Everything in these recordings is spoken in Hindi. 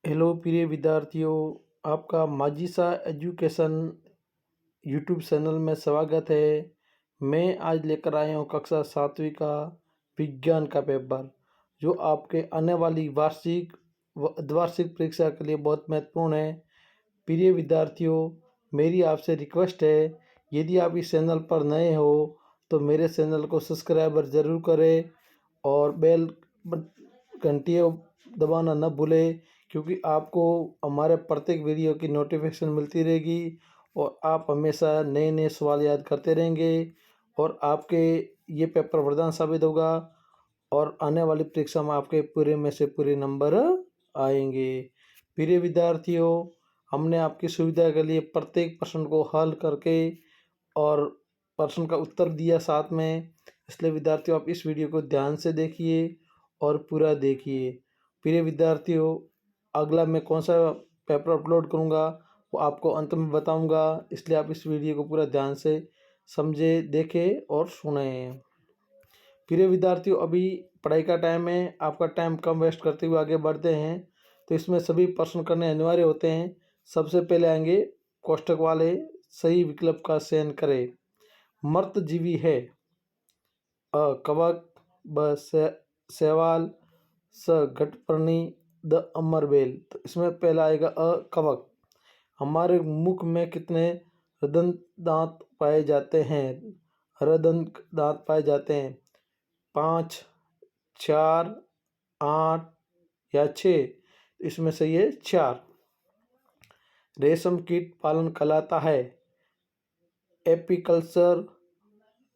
हेलो प्रिय विद्यार्थियों, आपका माजिसा एजुकेशन यूट्यूब चैनल में स्वागत है। मैं आज लेकर आया हूँ कक्षा 7वीं का विज्ञान का पेपर, जो आपके आने वाली वार्षिक व अर्धवार्षिक परीक्षा के लिए बहुत महत्वपूर्ण है। प्रिय विद्यार्थियों, मेरी आपसे रिक्वेस्ट है, यदि आप इस चैनल पर नए हो तो मेरे चैनल को सब्सक्राइबर ज़रूर करें और बेल घंटी दबाना न भूलें, क्योंकि आपको हमारे प्रत्येक वीडियो की नोटिफिकेशन मिलती रहेगी और आप हमेशा नए नए सवाल याद करते रहेंगे और आपके ये पेपर वरदान साबित होगा और आने वाली परीक्षा में आपके पूरे में से पूरे नंबर आएंगे। प्रिय विद्यार्थियों, हमने आपकी सुविधा के लिए प्रत्येक प्रश्न को हल करके और प्रश्न का उत्तर दिया साथ में, इसलिए विद्यार्थियों आप इस वीडियो को ध्यान से देखिए और पूरा देखिए। प्रिय विद्यार्थियों, अगला मैं कौन सा पेपर अपलोड करूंगा वो आपको अंत में बताऊंगा, इसलिए आप इस वीडियो को पूरा ध्यान से समझे, देखें और सुने। प्रिय विद्यार्थियों, अभी पढ़ाई का टाइम है, आपका टाइम कम वेस्ट करते हुए आगे बढ़ते हैं। तो इसमें सभी प्रश्न करने अनिवार्य होते हैं। सबसे पहले आएंगे कोष्ठक वाले, सही विकल्प का चयन करें। मर्त जीवी है। अ कवक, ब शैवाल, स घटपर्णी, द अमरबेल। तो इसमें पहला आएगा अ कवक। हमारे मुख में कितने रदंत दांत पाए जाते हैं? रदंत दांत पाए जाते हैं 5, 4, 8 या 6। इसमें से ये 4। रेशम कीट पालन कहलाता है एपीकल्चर,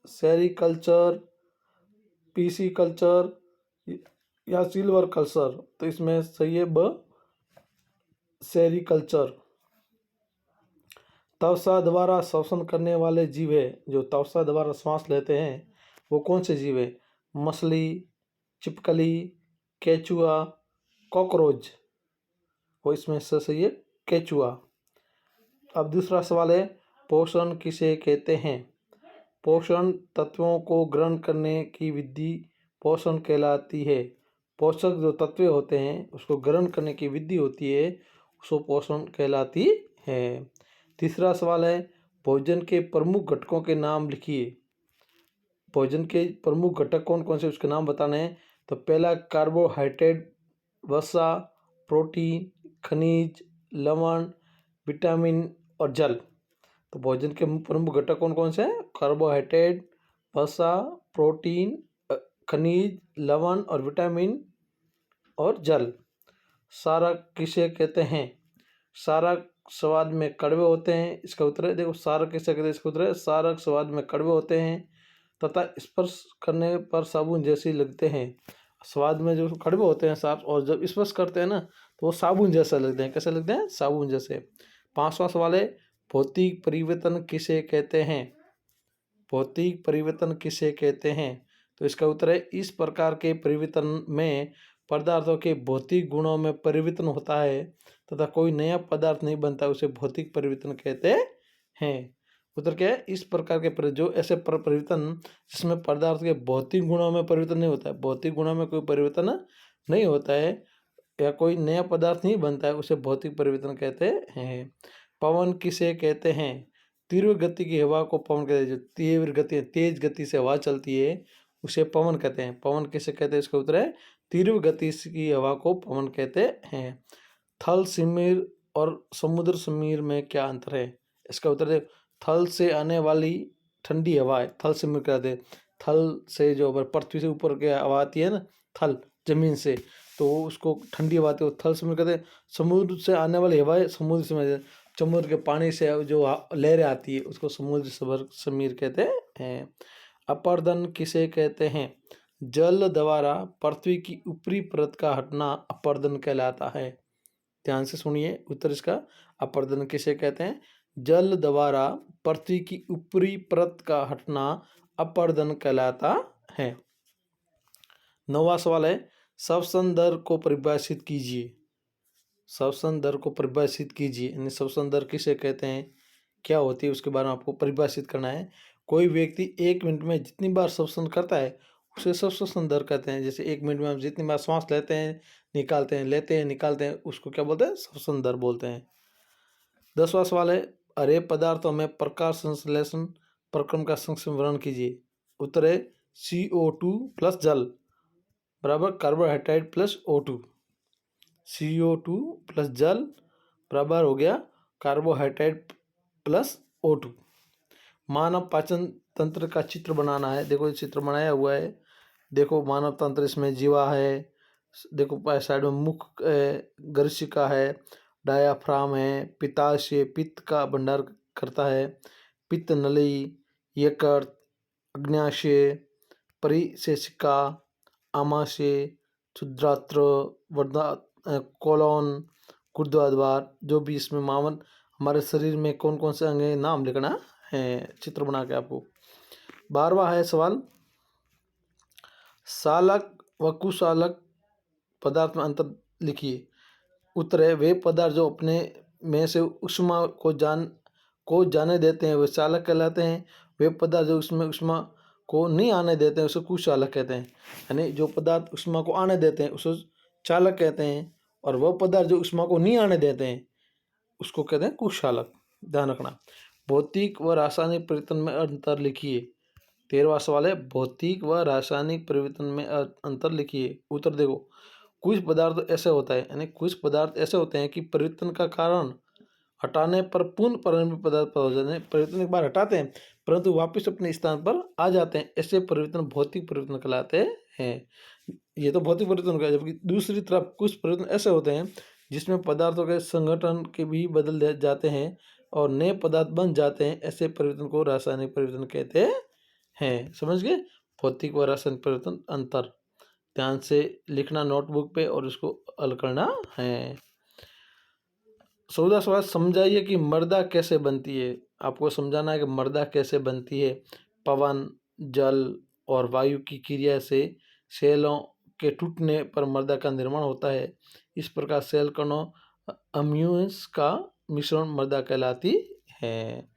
सेरीकल्चर, पीसी कल्चर या सिल्वर कल्चर। तो इसमें सही है ब सेरीकल्चर। तवसा द्वारा श्वसन करने वाले जीव है, जो तवसा द्वारा श्वास लेते हैं वो कौन से जीव है? मछली, छिपकली, केचुआ, कॉकरोच। वो इसमें से सही है केचुआ। अब दूसरा सवाल है, पोषण किसे कहते हैं? पोषण तत्वों को ग्रहण करने की विधि पोषण कहलाती है। पोषक जो तत्व होते हैं उसको ग्रहण करने की विधि होती है, उसको पोषण कहलाती है। तीसरा सवाल है, भोजन के प्रमुख घटकों के नाम लिखिए। भोजन के प्रमुख घटक कौन कौन से उसके नाम बताने हैं। तो पहला कार्बोहाइड्रेट, वसा, प्रोटीन, खनिज, लवण, विटामिन और जल। तो भोजन के प्रमुख घटक कौन कौन से हैं? कार्बोहाइड्रेट, वसा, प्रोटीन, खनिज, लवण और विटामिन और जल। सारक किसे कहते हैं? सारक स्वाद में कड़वे होते हैं। इसका उत्तर है, देखो सारक किसे कहते हैं, इसका उत्तर है सारक स्वाद में कड़वे होते हैं तथा स्पर्श करने पर साबुन जैसे लगते हैं। स्वाद में जो कड़वे होते हैं साफ, और जब स्पर्श करते हैं ना तो वो साबुन जैसा लगते हैं। कैसे लगते हैं? साबुन जैसे। 5वां सवाल है, भौतिक परिवर्तन किसे कहते हैं? भौतिक परिवर्तन किसे कहते हैं? तो इसका उत्तर है, इस प्रकार के परिवर्तन में पदार्थों के भौतिक गुणों में परिवर्तन होता है तथा कोई नया पदार्थ नहीं बनता, उसे भौतिक परिवर्तन कहते हैं। उत्तर क्या है? इस प्रकार के जो ऐसे परिवर्तन जिसमें पदार्थ के भौतिक गुणों में परिवर्तन नहीं होता है, भौतिक गुणों में कोई परिवर्तन नहीं होता है या कोई नया पदार्थ नहीं बनता है, उसे भौतिक परिवर्तन कहते हैं। पवन किसे कहते हैं? तीव्र गति की हवा को पवन कहते हैं। जो तीव्र गति, तेज गति से हवा चलती है उसे पवन कहते हैं। पवन किसे कहते हैं? इसका उत्तर है, तीव्र गति की हवा को पवन कहते हैं। थल समीर और समुद्र समीर में क्या अंतर है? इसका उत्तर है, थल से आने वाली ठंडी हवा है थल समीर कहते हैं। थल से जो पृथ्वी से ऊपर की हवा आती है ना, थल जमीन से, तो उसको ठंडी हवा आती है, थल समीर कहते हैं। समुद्र से आने वाली हवाएं समुद्र से, समुद्र के पानी से जो लहरें आती है उसको समुद्र समीर कहते हैं। अपर्दन किसे कहते हैं? जल द्वारा पृथ्वी की ऊपरी परत का हटना अपर्दन कहलाता है। ध्यान से सुनिए उत्तर इसका, अपर्दन किसे कहते हैं? जल द्वारा पृथ्वी की ऊपरी परत का हटना अपर्दन कहलाता है। 9वां सवाल है, श्वसन दर को परिभाषित कीजिए। श्वसन दर को परिभाषित कीजिए, यानी श्वसन दर किसे कहते हैं, क्या होती है, उसके बारे में आपको परिभाषित करना है। कोई व्यक्ति 1 मिनट में जितनी बार श्वसन करता है उसे श्वसन दर कहते हैं। जैसे 1 मिनट में हम जितनी बार श्वास लेते हैं, निकालते हैं, लेते हैं, निकालते हैं, उसको क्या बोलते हैं? श्वसन दर बोलते हैं। 10वां सवाल है, अरे पदार्थों में प्रकाश संश्लेषण प्रक्रम का संक्षिप्त वर्णन कीजिए। उत्तर है CO2 प्लस जल बराबर carbohydrate plus O2। CO2 plus जल बराबर हो गया कार्बोहाइड्रेट प्लस O2। मानव पाचन तंत्र का चित्र बनाना है। देखो ये चित्र बनाया हुआ है। देखो मानव तंत्र, इसमें जीवा है, देखो साइड में मुख है, गर्शिका है, डायाफ्राम है, पित्ताशय पित्त का भंडार करता है, पित्त नली, यकृत, अग्न्याशय, परिशेषिका, आमाशय, क्षुद्रांत्र, वर्धा कोलोन, गुरुद्वार, जो भी इसमें मावन हमारे शरीर में कौन कौन से अंग हैं नाम लिखना है चित्र बना के आपको। 12वां है सवाल, सालक व कुशालक पदार्थ में अंतर लिखिए। उत्तर है वे पदार्थ जो अपने में से ऊष्मा को जाने देते हैं वे चालक कहलाते हैं। वे पदार्थ जो उसमें ऊष्मा को नहीं आने देते हैं उसे कुचालक कहते हैं। यानी जो पदार्थ ऊष्मा को आने देते हैं उसे चालक कहते हैं, और वह पदार्थ जो ऊष्मा को नहीं आने देते हैं उसको कहते हैं कुचालक। ध्यान रखना। भौतिक व रासायनिक परिवर्तन में अंतर लिखिए। 13वां सवाल है, भौतिक व रासायनिक परिवर्तन में अंतर लिखिए। उत्तर देखो, कुछ पदार्थ ऐसे होता है, यानी कुछ पदार्थ ऐसे होते हैं कि परिवर्तन का कारण हटाने पर पुनः प्रारंभिक पदार्थ पैदा हो जाते हैं। परिवर्तन एक बार हटाते हैं परंतु वापस अपने स्थान पर आ जाते हैं, ऐसे परिवर्तन भौतिक परिवर्तन कहलाते हैं। ये तो भौतिक परिवर्तन का है। जबकि दूसरी तरफ कुछ परिवर्तन ऐसे होते हैं जिसमें पदार्थों के संगठन के भी बदल जाते हैं और नए पदार्थ बन जाते हैं, ऐसे परिवर्तन को रासायनिक परिवर्तन कहते हैं। समझ गए? भौतिक व रासायनिक परिवर्तन अंतर ध्यान से लिखना नोटबुक पे और इसको हल करना है। 14वां सवाल, समझाइए कि मृदा कैसे बनती है। आपको समझाना है कि मृदा कैसे बनती है। पवन, जल और वायु की क्रिया से सेलों के टूटने पर मृदा का निर्माण होता है। इस प्रकार सेल कणों अम्यून्स का मिश्रण मृदा कहलाती है।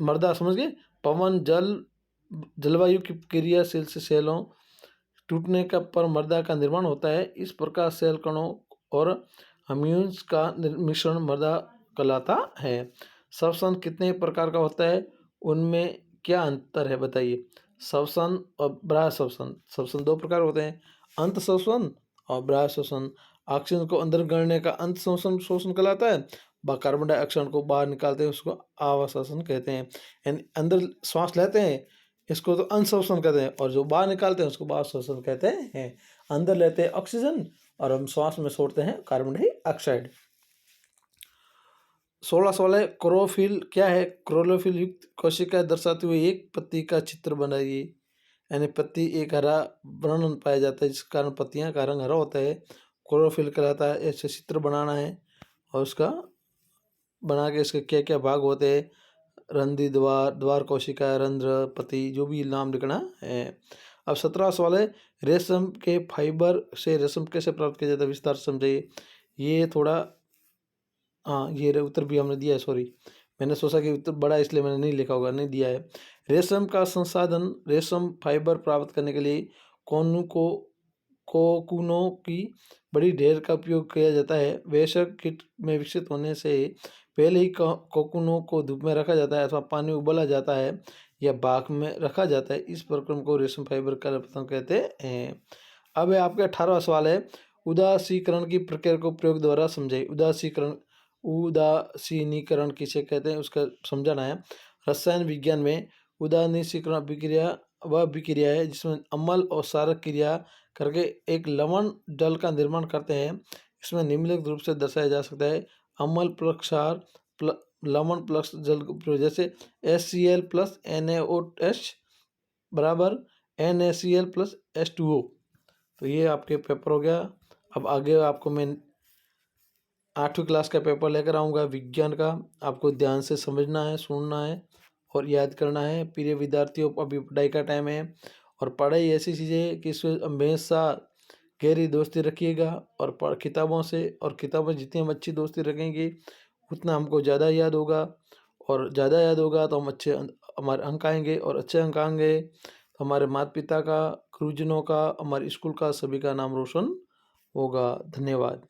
मृदा समझ गए? पवन, जल, जलवायु की क्रियाशील से सेलों टूटने का पर मृदा का निर्माण होता है। इस प्रकार सेल कणों और अम्यून्स का मिश्रण मृदा कहलाता है। श्वसन कितने प्रकार का होता है, उनमें क्या अंतर है बताइए। श्वसन और बाह्य श्वसन। श्वसन 2 प्रकार होते हैं, अंत श्वसन और बाह्य श्वसन। ऑक्सीजन को अंदर गणने का अंत श्वसन शोषण कहलाता है। कार्बन डाइऑक्साइड को बाहर निकालते हैं उसको आवाश्वासन कहते हैं। यानी अंदर श्वास लेते हैं इसको तो अंशोषण कहते हैं, और जो बाहर निकालते हैं उसको बाहर श्वसन कहते हैं। अंदर लेते हैं ऑक्सीजन और हम श्वास में छोड़ते हैं कार्बन डाइऑक्साइड। 16 सवाल है, क्लोरोफिल क्या है। क्लोरोफिल युक्त कोशिका दर्शाते हुए एक पत्ती का चित्र बनाइए। यानी पत्ती एक हरा वर्ण पाया जाता है जिस कारण पत्तियां का रंग हरा होता है, क्लोरोफिल कहलाता है। ऐसे चित्र बनाना है और उसका बना के इसके क्या क्या भाग होते हैं, रंध्र, द्वार कोशिका, रंध्र, पति, जो भी नाम लिखना है। अब 17वां सवाल है, रेशम के फाइबर से रेशम कैसे प्राप्त किया जाता है, विस्तार से समझाइए। ये थोड़ा ये उत्तर भी हमने दिया है, सॉरी मैंने सोचा कि उत्तर बड़ा इसलिए मैंने नहीं लिखा होगा, नहीं दिया है। रेशम का संसाधन रेशम फाइबर प्राप्त करने के लिए कोकूनों की बड़ी ढेर का उपयोग किया जाता है। वयस्क कीट में विकसित होने से पहले ही कोकूनों को धूप में रखा जाता है अथवा पानी में उबाला जाता है या बाग में रखा जाता है। इस प्रक्रम को रेशम फाइबर का पतंग कहते हैं। अब है आपका 18वां सवाल है, उदासीकरण की प्रक्रिया को प्रयोग द्वारा समझाइए। उदासीनीकरण किसे कहते हैं उसका समझाना है। रसायन विज्ञान में उदासीनीकरण अभिक्रिया वह अभिक्रिया है जिसमें अम्ल और क्षारक क्रिया करके एक लवण जल का निर्माण करते हैं। इसमें निम्नलिखित रूप से दर्शाया जा सकता है, अम्ल प्लस क्षार लवण प्लस जल, जैसे HCl प्लस NaOH बराबर NaCl प्लस H2O। तो ये आपके पेपर हो गया। अब आगे आपको मैं 8वीं क्लास का पेपर लेकर आऊँगा विज्ञान का। आपको ध्यान से समझना है, सुनना है और याद करना है। प्रिय विद्यार्थियों, अभी पढ़ाई का टाइम है और पढ़ाई ऐसी चीज़ है कि इसमें हमेशा गहरी दोस्ती रखिएगा और किताबों से, और किताबों जितनी हम अच्छी दोस्ती रखेंगे उतना हमको ज़्यादा याद होगा, और ज़्यादा याद होगा तो हम अच्छे हमारे अंक आएंगे, और अच्छे अंक आएंगे तो हमारे माता पिता का, गुरुजनों का, हमारे स्कूल का, सभी का नाम रोशन होगा। धन्यवाद।